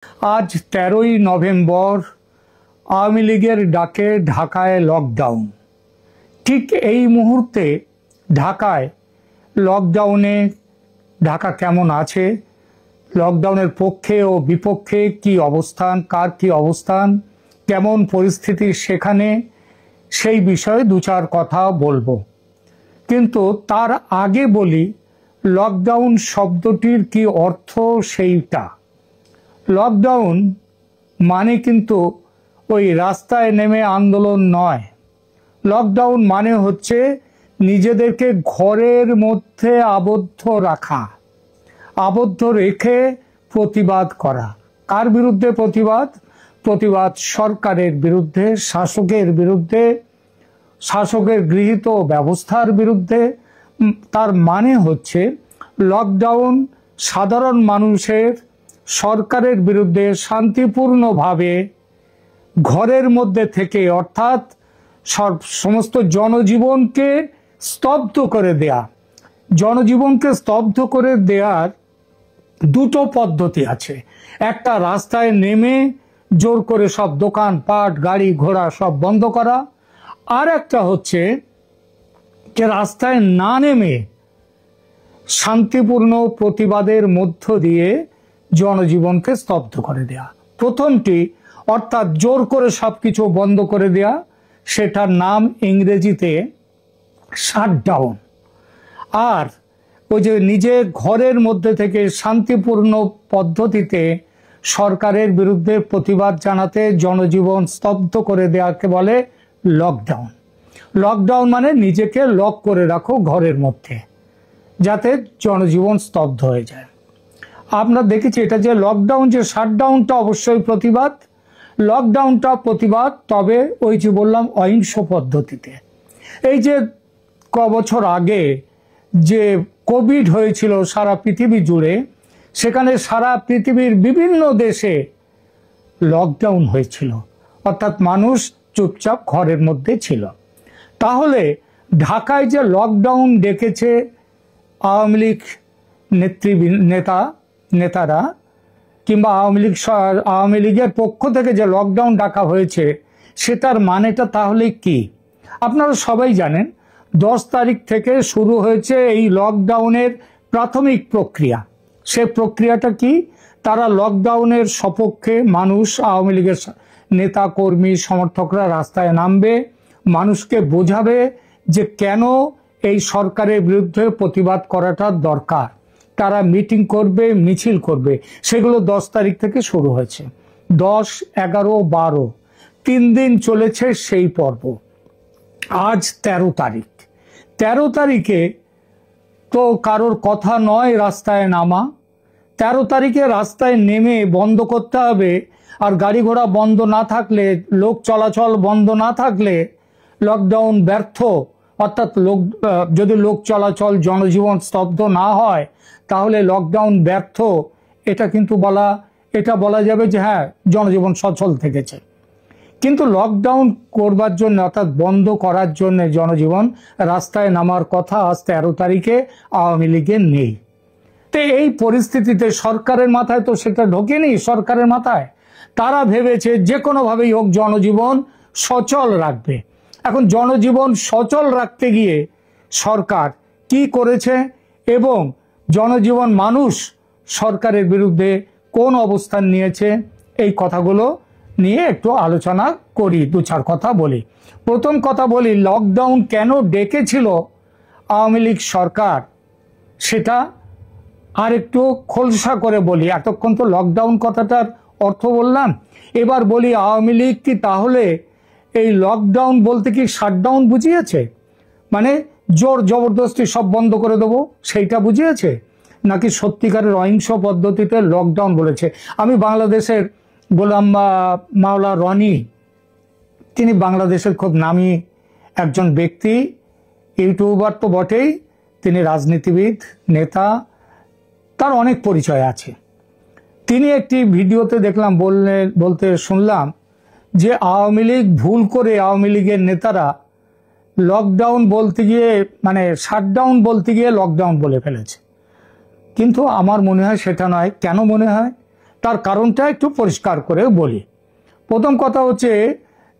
আজ 13ই নভেম্বর আওয়ামী লীগের ডাকে ঢাকায় লকডাউন। ঠিক এই মুহূর্তে ঢাকায় লকডাউনে ঢাকা কেমন আছে, লকডাউনের পক্ষে ও বিপক্ষে কি অবস্থান, কার কি অবস্থান, কেমন পরিস্থিতি সেখানে, সেই বিষয়ে দু চার কথা বলবো। কিন্তু তার আগে বলি লকডাউন শব্দটির কি অর্থ সেইটা। লকডাউন মানে কিন্তু ওই রাস্তায় নেমে আন্দোলন নয়। লকডাউন মানে হচ্ছে নিজেদেরকে ঘরের মধ্যে আবদ্ধ রাখা, আবদ্ধ রেখে প্রতিবাদ করা। কার বিরুদ্ধে প্রতিবাদ? প্রতিবাদ সরকারের বিরুদ্ধে, শাসকের বিরুদ্ধে, শাসকের গৃহীত ব্যবস্থার বিরুদ্ধে। তার মানে হচ্ছে লকডাউন সাধারণ মানুষের সরকারের বিরুদ্ধে শান্তিপূর্ণভাবে ঘরের মধ্যে থেকে, অর্থাৎ সমস্ত জনজীবনকে স্তব্ধ করে দেয়া। জনজীবনকে স্তব্ধ করে দেওয়ার দুটো পদ্ধতি আছে। একটা রাস্তায় নেমে জোর করে সব দোকানপাট, গাড়ি ঘোড়া সব বন্ধ করা, আর একটা হচ্ছে যে রাস্তায় না নেমে শান্তিপূর্ণ প্রতিবাদের মধ্য দিয়ে জনজীবনকে স্তব্ধ করে দেয়া। প্রথমটি অর্থাৎ জোর করে সবকিছু বন্ধ করে দেয়া, সেটার নাম ইংরেজিতে শাটডাউন। আর ওই যে নিজে ঘরের মধ্যে থেকে শান্তিপূর্ণ পদ্ধতিতে সরকারের বিরুদ্ধে প্রতিবাদ জানাতে জনজীবন স্তব্ধ করে দেওয়াকে বলে লকডাউন। লকডাউন মানে নিজেকে লক করে রাখো ঘরের মধ্যে, যাতে জনজীবন স্তব্ধ হয়ে যায়। আমরা দেখেছি এটা যে লকডাউন, যে শাটডাউনটা অবশ্যই প্রতিবাদ, লকডাউনটা প্রতিবাদ, তবে ওই যে বললাম অহিংস পদ্ধতিতে। এই যে বছর আগে যে কোভিড হয়েছিল সারা পৃথিবী জুড়ে, সেখানে সারা পৃথিবীর বিভিন্ন দেশে লকডাউন হয়েছিল, অর্থাৎ মানুষ চুপচাপ ঘরের মধ্যে ছিল। তাহলে ঢাকায় যে লকডাউন ডেকেছে আওয়ামী লীগ নেতারা কিংবা আওয়ামী লীগের পক্ষ থেকে যে লকডাউন ডাকা হয়েছে, সেটার মানেটা তাহলে কি? আপনারা সবাই জানেন 10 তারিখ থেকে শুরু হয়েছে এই লকডাউনের প্রাথমিক প্রক্রিয়া। সে প্রক্রিয়াটা কি? তারা লকডাউনের সপক্ষে মানুষ, আওয়ামী লীগের নেতা কর্মী সমর্থকরা রাস্তায় নামবে, মানুষকে বোঝাবে যে কেন এই সরকারের বিরুদ্ধে প্রতিবাদ করাটা দরকার। তারা মিটিং করবে, মিছিল করবে। সেগুলো 10 তারিখ থেকে শুরু হয়েছে। 10, 11, 12 3 দিন চলেছে সেই পর্ব। আজ 13 তারিখ। 13 তারিখে তো কারোর কথা নয় রাস্তায় নামা। 13 তারিখে রাস্তায় নেমে বন্ধ করতে হবে। আর গাড়ি ঘোড়া বন্ধ না থাকলে, লোক চলাচল বন্ধ না থাকলে লকডাউন ব্যর্থ। অর্থাৎ যদি লোক চলাচল, জনজীবন স্তব্ধ না হয়, তাহলে লকডাউন ব্যর্থ। এটা বলা যাবে যে হ্যাঁ, জনজীবন সচল থেকেছে। কিন্তু লকডাউন করবার জন্য, অর্থাৎ বন্ধ করার জন্য জনজীবন রাস্তায় নামার কথা আজ 13 তারিখে আওয়ামী লীগের নেই। তো এই পরিস্থিতিতে সরকারের মাথায় তো সেটা ঢোকেনি। সরকারের মাথায় তারা ভেবেছে যে কোনোভাবেই হোক জনজীবন সচল রাখবে। এখন জনজীবন সচল রাখতে গিয়ে সরকার কি করেছে এবং জনজীবন, মানুষ সরকারের বিরুদ্ধে কোন অবস্থান নিয়েছে, এই কথাগুলো নিয়ে একটু আলোচনা করি, দু চার কথা বলি। প্রথম কথা বলি, লকডাউন কেন ডেকেছিল আওয়ামী লীগ সরকার, সেটা আর একটু খোলসা করে বলি। এতক্ষণ তো লকডাউন কথাটার অর্থ বললাম, এবার বলি আওয়ামী লীগ কি তাহলে এই লকডাউন বলতে কি শাটডাউন বুঝিয়েছে? মানে জোর জবরদস্তি সব বন্ধ করে দেবো, সেইটা বুঝিয়েছে? নাকি সত্যিকারের অহিংস পদ্ধতিতে লকডাউন বলেছে? আমি বাংলাদেশের গোলাম মাওলা রনি, তিনি বাংলাদেশের খুব নামী একজন ব্যক্তি, ইউটিউবার তো বটেই, তিনি রাজনীতিবিদ, নেতা, তার অনেক পরিচয় আছে। তিনি একটি ভিডিওতে দেখলাম বলতে শুনলাম যে আওয়ামী লীগ ভুল করে, আওয়ামী লীগের নেতারা লকডাউন বলতে গিয়ে, মানে শাটডাউন বলতে গিয়ে লকডাউন বলে ফেলেছে। কিন্তু আমার মনে হয় সেটা নয়। কেন মনে হয়? তার কারণটা একটু পরিষ্কার করে বলি। প্রথম কথা হচ্ছে,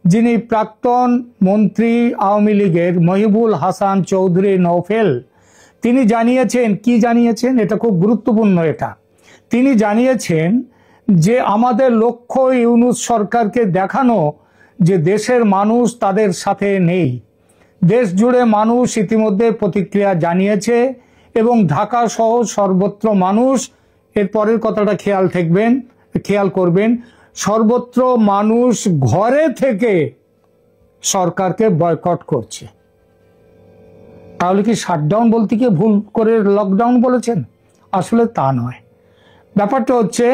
যিনি প্রাক্তন মন্ত্রী আওয়ামী লীগের মহিবুল হাসান চৌধুরী নওফেল, তিনি জানিয়েছেন, কি জানিয়েছেন, এটা খুব গুরুত্বপূর্ণ। তিনি জানিয়েছেন যে আমাদের লক্ষ্য ইউনূস সরকারকে দেখানো যে দেশের মানুষ তাদের সাথে নেই। দেশ জুড়ে মানুষ ইতিমধ্যে প্রতিক্রিয়া জানিয়েছে এবং ঢাকা সহ সর্বত্র মানুষ, এর পরের কথাটা খেয়াল করবেন, সর্বত্র মানুষ ঘরে থেকে সরকারকে বয়কট করছে। তাহলে কি শাটডাউন বলতে কি ভুল করে লকডাউন বলেছেন? আসলে তা নয়। ব্যাপারটা হচ্ছে,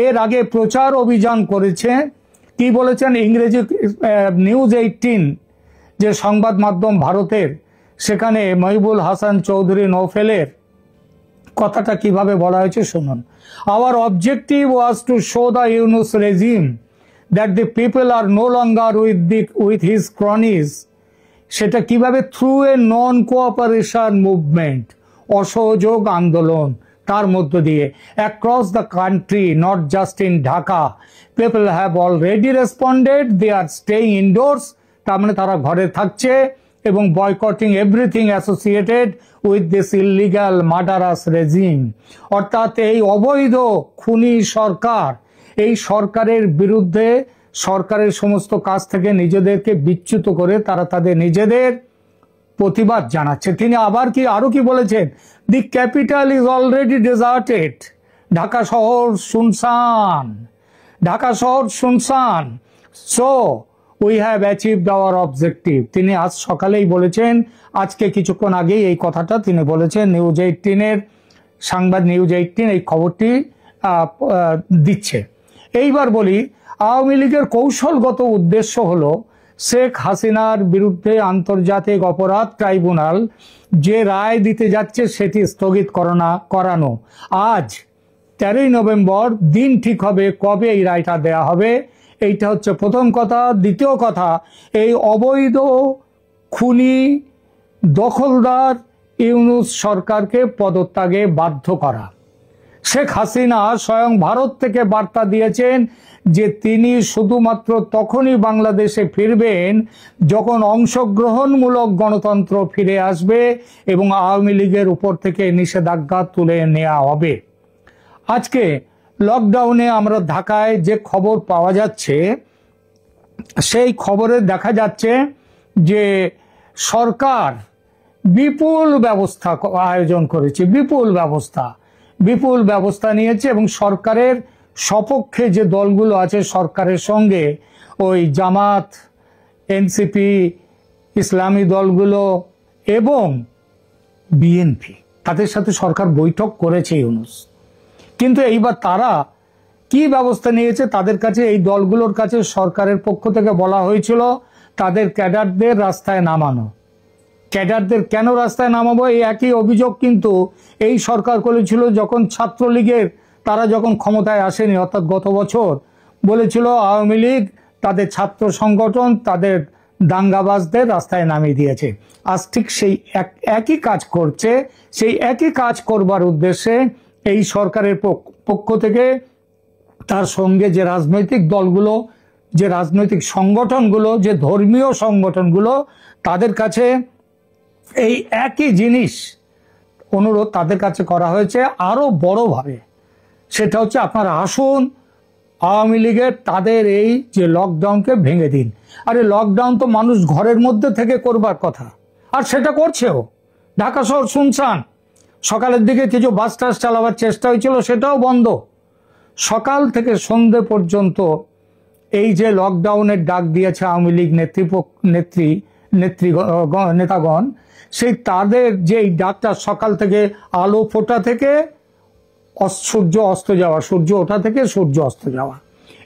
এর আগে প্রচার অভিযান করেছে, কি বলেছেন, ইংরেজি নিউজ 18 যে সংবাদ মাধ্যম ভারতের, সেখানে মহিবুল হাসান চৌধুরী নওফেলের কথাটা কিভাবে বলা হয়েছে শুনুন। Our objective was to show the Yunus regime that the people are no longer with his cronies. সেটা কিভাবে? Through a non cooperation movement, অসহযোগ আন্দোলন, তার মধ্য দিয়ে across the country, not just in Dhaka, people have already responded, they are staying indoors, তার মানে তারা ঘরে থাকছে, এবং boycotting everything associated with this illegal murderous regime. অর্থাৎ এই অবৈধ খুনি সরকার, এই সরকারের বিরুদ্ধে সরকারের সমস্ত কাজ থেকে নিজেদেরকে বিচ্যুত করে তারা তাদের নিজেদের প্রতিবাদ জানাচ্ছে। তিনি আরো কি বলেছেন? The capital is already deserted, Dhaka শহর শুনশান, so we have achieved our objective. তিনি আজ সকালেই বলেছেন, আজকে কিছুক্ষণ আগেই এই কথাটা তিনি বলেছেন। নিউজ 18 সংবাদ নিউজ 18 এই খবরটি দিচ্ছে। এইবার বলি, আওয়ামী লীগের কৌশলগত উদ্দেশ্য হলো শেখ হাসিনার বিরুদ্ধে আন্তর্জাতিক অপরাধ ট্রাইব্যুনাল যে রায় দিতে যাচ্ছে সেটি স্থগিত করানো। আজ 13ই নভেম্বর দিন ঠিক হবে কবে এই রায়টা দেয়া হবে, এইটা হচ্ছে প্রথম কথা। দ্বিতীয় কথা, এই অবৈধ খুনি দখলদার ইউনূস সরকারকে পদত্যাগে বাধ্য করা। শেখ হাসিনা স্বয়ং ভারত থেকে বার্তা দিয়েছেন যে তিনি শুধুমাত্র তখনই বাংলাদেশে ফিরবেন যখন অংশগ্রহণমূলক গণতন্ত্র ফিরে আসবে এবং আওয়ামী লীগের উপর থেকে নিষেধাজ্ঞা তুলে নেওয়া হবে। আজকে লকডাউনে আমরা ঢাকায় যে খবর পাওয়া যাচ্ছে, সেই খবরে দেখা যাচ্ছে যে সরকার বিপুল ব্যবস্থা আয়োজন করেছে, বিপুল ব্যবস্থা নিয়েছে, এবং সরকারের সপক্ষে যে দলগুলো আছে সরকারের সঙ্গে, ওই জামাত, এনসিপি, ইসলামী দলগুলো এবং বিএনপি, তাদের সাথে সরকার বৈঠক করেছে ইউনূস। কিন্তু এইবার তারা কি ব্যবস্থা নিয়েছে? তাদের কাছে, এই দলগুলোর কাছে সরকারের পক্ষ থেকে বলা হয়েছিল তাদের ক্যাডারদের রাস্তায় নামানো। ক্যাডারদের কেন রাস্তায় নামাবো? এই একই অভিযোগ কিন্তু এই সরকার করেছিল যখন ছাত্রলীগের, তারা যখন ক্ষমতায় আসেনি, অর্থাৎ গত বছর, বলেছিল আওয়ামী লীগ তাদের ছাত্র সংগঠন তাদের দাঙ্গাবাজদের রাস্তায় নামিয়ে দিয়েছে। আজ ঠিক সেই একই কাজ করছে। সেই একই কাজ করবার উদ্দেশ্যে এই সরকারের পক্ষ থেকে তার সঙ্গে যে রাজনৈতিক দলগুলো, যে রাজনৈতিক সংগঠনগুলো, যে ধর্মীয় সংগঠনগুলো, তাদের কাছে এই একই জিনিস অনুরোধ তাদের কাছে করা হয়েছে আরো বড়ভাবে। সেটা হচ্ছে, আপনারা আসুন, আওয়ামী লীগের তাদের এই যে লকডাউনকে ভেঙে দিন। আরে লকডাউন তো মানুষ ঘরের মধ্যে থেকে করবার কথা, আর সেটা করছেও। ঢাকা শহর শুনশান, সকালের দিকে কিছু বাস টাস চালাবার চেষ্টা হয়েছিল, সেটাও বন্ধ। সকাল থেকে সন্ধে পর্যন্ত এই যে লকডাউনের ডাক দিয়েছে আওয়ামী লীগ নেতাগণ, সেই তাদের যে ডাকটা সকাল থেকে আলো ফোটা থেকে সূর্য অস্ত যাওয়া, সূর্য ওঠা থেকে সূর্য অস্ত যাওয়া,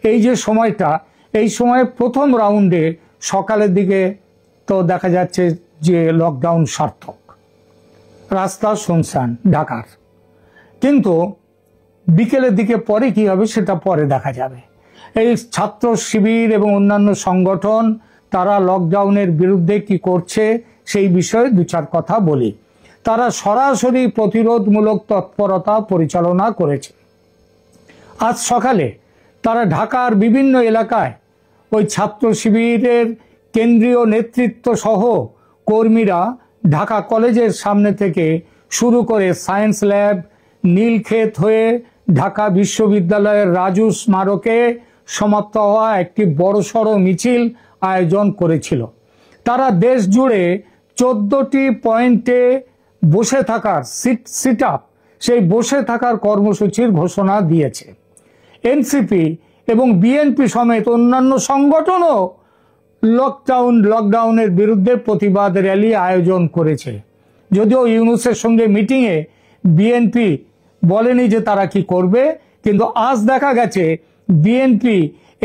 এই যে সময়টা, এই সময়ে প্রথম রাউন্ডে সকালের দিকে তো দেখা যাচ্ছে যে লকডাউন সার্থক, রাস্তা শুনশান ঢাকার। কিন্তু বিকেলের দিকে পরে কি হবে সেটা পরে দেখা যাবে। এই ছাত্র শিবির এবং অন্যান্য সংগঠন তারা লকডাউনের বিরুদ্ধে কি করছে সেই বিষয়ে দু চার কথা বলি। তারা সরাসরি প্রতিরোধমূলক তৎপরতা পরিচালনা করেছে। আজ সকালে তারা ঢাকার বিভিন্ন এলাকায় ওই ছাত্র শিবিরের কেন্দ্রীয় নেতৃত্ব সহ কর্মীরা ঢাকা কলেজের সামনে থেকে শুরু করে সায়েন্স ল্যাব, নীলক্ষেত হয়ে ঢাকা বিশ্ববিদ্যালয়ের রাজু স্মারকে সমাপ্ত হওয়া একটি বড়সড় মিছিল আয়োজন করেছিল। তারা দেশ জুড়ে 14টি পয়েন্টে বসে থাকার সিট আপ, সেই বসে থাকার কর্মসূচির ঘোষণা দিয়েছে। এনসিপি এবং বিএনপি সমেত অন্যান্য সংগঠনও লকডাউনের বিরুদ্ধে প্রতিবাদ র্যালি আয়োজন করেছে। যদিও ইউনূসের সঙ্গে মিটিংয়ে বিএনপি বলেনি যে তারা কি করবে, কিন্তু আজ দেখা গেছে বিএনপি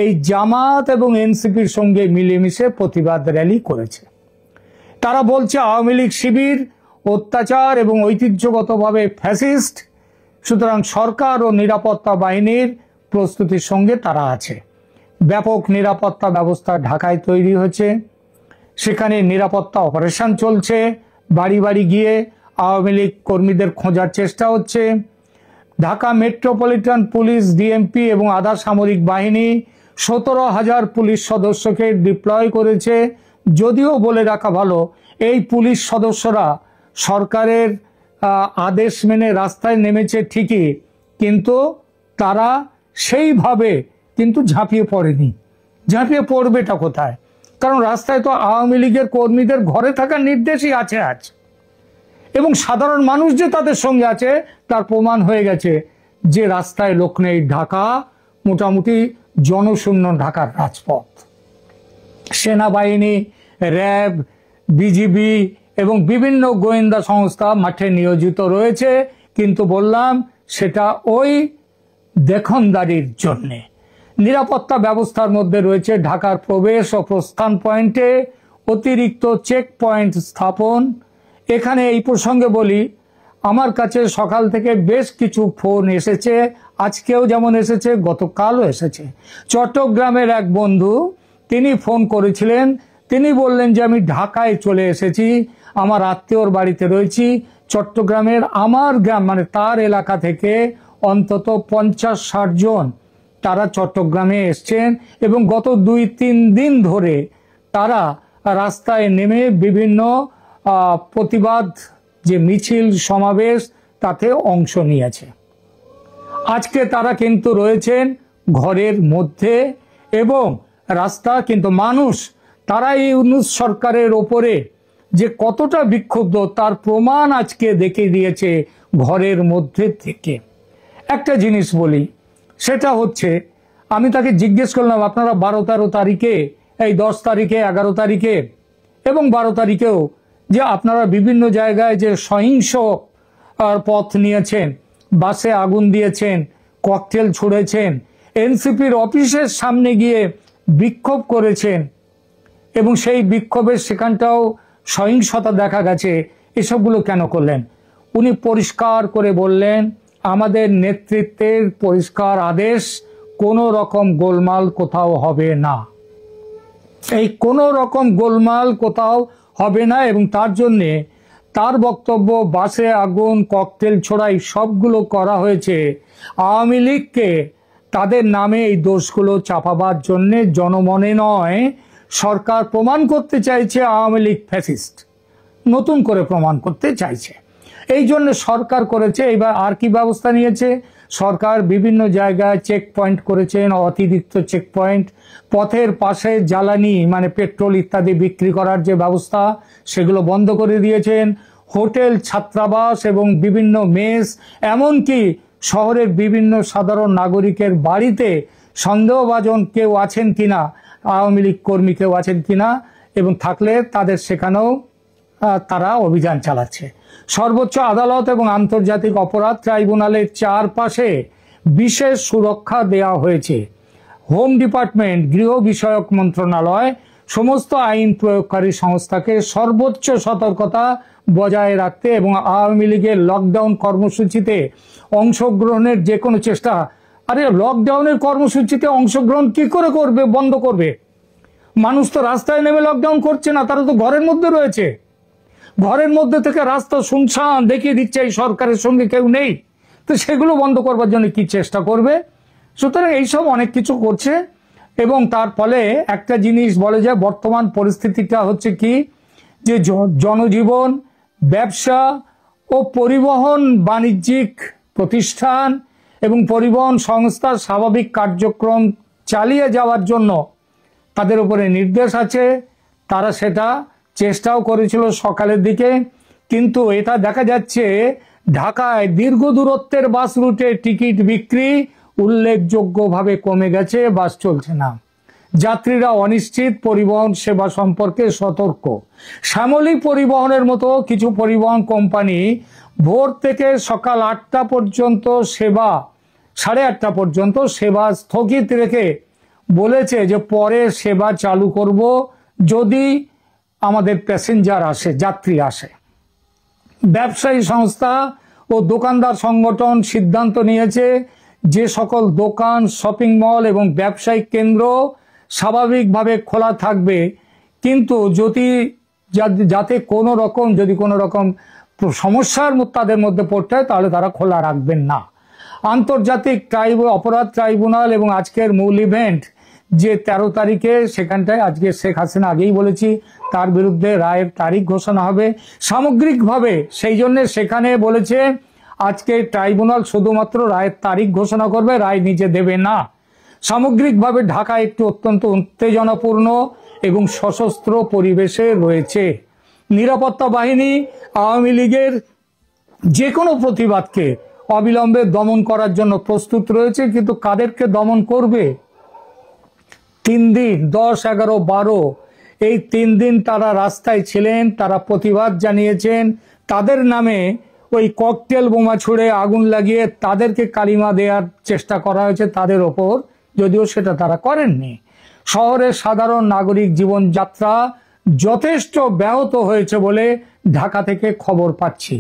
এই জামাত এবং এনসিপির সঙ্গে মিলেমিশে প্রতিবাদ র্যালি করেছে। তারা বলছে আওয়ামী লীগ শিবির অত্যাচার এবং ঐতিহ্যগতভাবে ফ্যাসিস্ট, সুতরাং সরকার ও নিরাপত্তা বাহিনীর প্রস্তুতির সঙ্গে তারা আছে। ব্যাপক নিরাপত্তা ব্যবস্থা ঢাকায় তৈরি হয়েছে, সেখানে নিরাপত্তা অপারেশন চলছে, বাড়ি বাড়ি গিয়ে আওয়ামী লীগ কর্মীদের খোঁজার চেষ্টা হচ্ছে। ঢাকা মেট্রোপলিটন পুলিশ, ডিএমপি এবং আধা সামরিক বাহিনী 17,000 পুলিশ সদস্যকে ডিপ্লয় করেছে। যদিও বলে রাখা ভালো, এই পুলিশ সদস্যরা সরকারের আদেশ মেনে রাস্তায় নেমেছে ঠিকই, কিন্তু তারা সেইভাবে কিন্তু ঝাঁপিয়ে পড়েনি। ঝাঁপিয়ে পড়বেটা কোথায়? কারণ রাস্তায় তো আওয়ামী লীগের কর্মীদের ঘরে থাকার নির্দেশই আছে আজ, এবং সাধারণ মানুষ যে তাদের সঙ্গে আছে তার প্রমাণ হয়ে গেছে যে রাস্তায় লোক নেই। ঢাকা মোটামুটি জনশূন্য ঢাকার রাজপথ। সেনাবাহিনী, র্যাব, বিজিবি এবং বিভিন্ন গোয়েন্দা সংস্থা মাঠে নিয়োজিত রয়েছে, কিন্তু বললাম সেটা ওই দেখনদারির জন্যে। নিরাপত্তা ব্যবস্থার মধ্যে রয়েছে ঢাকার প্রবেশ ও প্রস্থান পয়েন্টে অতিরিক্ত চেক পয়েন্ট স্থাপন। এখানে এই প্রসঙ্গে বলি, আমার কাছে সকাল থেকে বেশ কিছু ফোন এসেছে, আজকেও যেমন এসেছে, গতকালও এসেছে। চট্টগ্রামের এক বন্ধু, তিনি ফোন করেছিলেন, তিনি বললেন যে আমি ঢাকায় চলে এসেছি, আমার আত্মীয়র বাড়িতে রয়েছি। চট্টগ্রামের আমার গ্রাম মানে তার এলাকা থেকে অন্তত 50-60 জন তারা চট্টগ্রামে এসছেন, এবং গত 2-3 দিন ধরে তারা রাস্তায় নেমে বিভিন্ন প্রতিবাদ যে মিছিল সমাবেশ তাতে অংশ নিয়েছে। আজকে তারা কিন্তু রয়েছেন ঘরের মধ্যে, এবং রাস্তা কিন্তু মানুষ তারা এই ইউনূস সরকারের ওপরে যে কতটা বিক্ষুব্ধ তার প্রমাণ আজকে দেখিয়ে দিয়েছে ঘরের মধ্যে থেকে। একটা জিনিস বলি, সেটা হচ্ছে আমি তাকে জিজ্ঞেস করলাম আপনারা 12-13 তারিখে, এই 10 তারিখে, 11 তারিখে এবং 12 তারিখেও যে আপনারা বিভিন্ন জায়গায় যে সহিংস পথ নিয়েছেন, বাসে আগুন দিয়েছেন, ককটেল ছুঁড়েছেন, এনসিপির অফিসের সামনে গিয়ে বিক্ষোভ করেছেন এবং সেই বিক্ষোভের সেখানটাও সহিংসতা দেখা গেছে, এসবগুলো কেন করলেন? উনি পরিষ্কার করে বললেন আমাদের নেতৃত্বের পরিষ্কার আদেশ, কোনো রকম গোলমাল কোথাও হবে না। এই কোনো রকম গোলমাল কোথাও হবে না, এবং তার জন্যে তার বক্তব্য বাসে আগুন, ককটেল ছোড়াই সবগুলো করা হয়েছে আওয়ামী লীগকে তাদের নামে এই দোষগুলো চাপাবার জন্যে, জনমনে নয়। সরকার প্রমাণ করতে চাইছে আওয়ামী লীগ ফ্যাসিস্ট, নতুন করে প্রমাণ করতে চাইছে, এই জন্য সরকার করেছে। এবার আর কি ব্যবস্থা নিয়েছে সরকার? বিভিন্ন জায়গায় চেক পয়েন্ট করেছেন, অতিরিক্ত চেক পয়েন্ট, পথের পাশে জ্বালানি মানে পেট্রোল ইত্যাদি বিক্রি করার যে ব্যবস্থা সেগুলো বন্ধ করে দিয়েছেন। হোটেল, ছাত্রাবাস এবং বিভিন্ন মেস, এমনকি শহরের বিভিন্ন সাধারণ নাগরিকের বাড়িতে সন্দেহভাজন কেউ আছেন কিনা, আওয়ামী লীগ কর্মী কেউ আছেন কিনা, এবং থাকলে তাদের সেখানেও তারা অভিযান চালাচ্ছে। সর্বোচ্চ আদালত এবং আন্তর্জাতিক অপরাধ ট্রাইব্যুনালের চারপাশে বিশেষ সুরক্ষা দেওয়া হয়েছে। হোম ডিপার্টমেন্ট, গৃহ বিষয়ক মন্ত্রণালয় সমস্ত আইন প্রয়োগকারী সংস্থাকে সর্বোচ্চ সতর্কতা বজায় রাখতে এবং আওয়ামী লীগের লকডাউন কর্মসূচিতে অংশগ্রহণের যে কোনো চেষ্টা, আরে লকডাউনের কর্মসূচিতে অংশগ্রহণ কি করে করবে, বন্ধ করবে? মানুষ তো রাস্তায় নেমে লকডাউন করছে না, তারা তো ঘরের মধ্যে রয়েছে। ঘরের মধ্যে থেকে রাস্তা শুনশান দেখিয়ে দিচ্ছে এই সরকারের সঙ্গে কেউ নেই, তো সেগুলো বন্ধ করবার জন্য কি চেষ্টা করবে? সুতরাং এইসব অনেক কিছু করছে এবং তার ফলে একটা জিনিস বলে যায়, বর্তমান পরিস্থিতিটা হচ্ছে কি, যে জনজীবন, ব্যবসা ও পরিবহন বাণিজ্যিক প্রতিষ্ঠান এবং পরিবহন সংস্থার স্বাভাবিক কার্যক্রম চালিয়ে যাওয়ার জন্য তাদের উপরে নির্দেশ আছে। তারা সেটা চেষ্টাও করেছিল সকালের দিকে, কিন্তু এটা দেখা যাচ্ছে ঢাকায় দীর্ঘ দূরত্বের বাস রুটে টিকিট বিক্রি উল্লেখযোগ্যভাবে কমে গেছে, বাস চলছে না। যাত্রীরা অনিশ্চিত, পরিবহন সেবা সম্পর্কে সতর্ক। শ্যামলী পরিবহনের মতো কিছু পরিবহন কোম্পানি ভোর থেকে সকাল 8টা পর্যন্ত সেবা, 8:30 পর্যন্ত সেবা স্থগিত রেখে বলেছে যে পরে সেবা চালু করব যদি আমাদের প্যাসেঞ্জার আসে, যাত্রী আসে। ব্যবসায়ী সংস্থা ও দোকানদার সংগঠন সিদ্ধান্ত নিয়েছে যে সকল দোকান, শপিং মল এবং ব্যবসায়িক কেন্দ্র স্বাভাবিকভাবে খোলা থাকবে, কিন্তু যাতে কোনো রকম সমস্যার তাদের মধ্যে পড়তে হয় তাহলে তারা খোলা রাখবেন না। আন্তর্জাতিক অপরাধ ট্রাইব্যুনাল এবং আজকের মূল ইভেন্ট যে 13 তারিখে, সেখানটায় আজকে শেখ হাসিনা, আগেই বলেছি, তার বিরুদ্ধে রায়ের তারিখ ঘোষণা হবে সামগ্রিকভাবে। সেই জন্য সেখানে বলেছে আজকে ট্রাইব্যুনাল শুধুমাত্র রায়ের তারিখ ঘোষণা করবে, রায় নিজে দেবে না। সামগ্রিকভাবে ঢাকা একটি অত্যন্ত উত্তেজনাপূর্ণ এবং সশস্ত্র পরিবেশে রয়েছে। নিরাপত্তা বাহিনী আওয়ামী লীগের যে কোনো প্রতিবাদকে অবিলম্বে দমন করার জন্য প্রস্তুত রয়েছে, কিন্তু কাদেরকে দমন করবে? 3 দিন 10, 11, 12 এই 3 দিন তারা রাস্তায় ছিলেন, তারা প্রতিবাদ জানিয়েছেন। তাদের নামে ওই ককটেল বোমা ছুড়ে আগুন লাগিয়ে তাদেরকে কালিমা দেওয়ার চেষ্টা করা হয়েছে তাদের ওপর, যদিও সেটা তারা করেননি। শহরের সাধারণ নাগরিক জীবনযাত্রা যথেষ্ট ব্যাহত হয়েছে বলে ঢাকা থেকে খবর পাচ্ছি।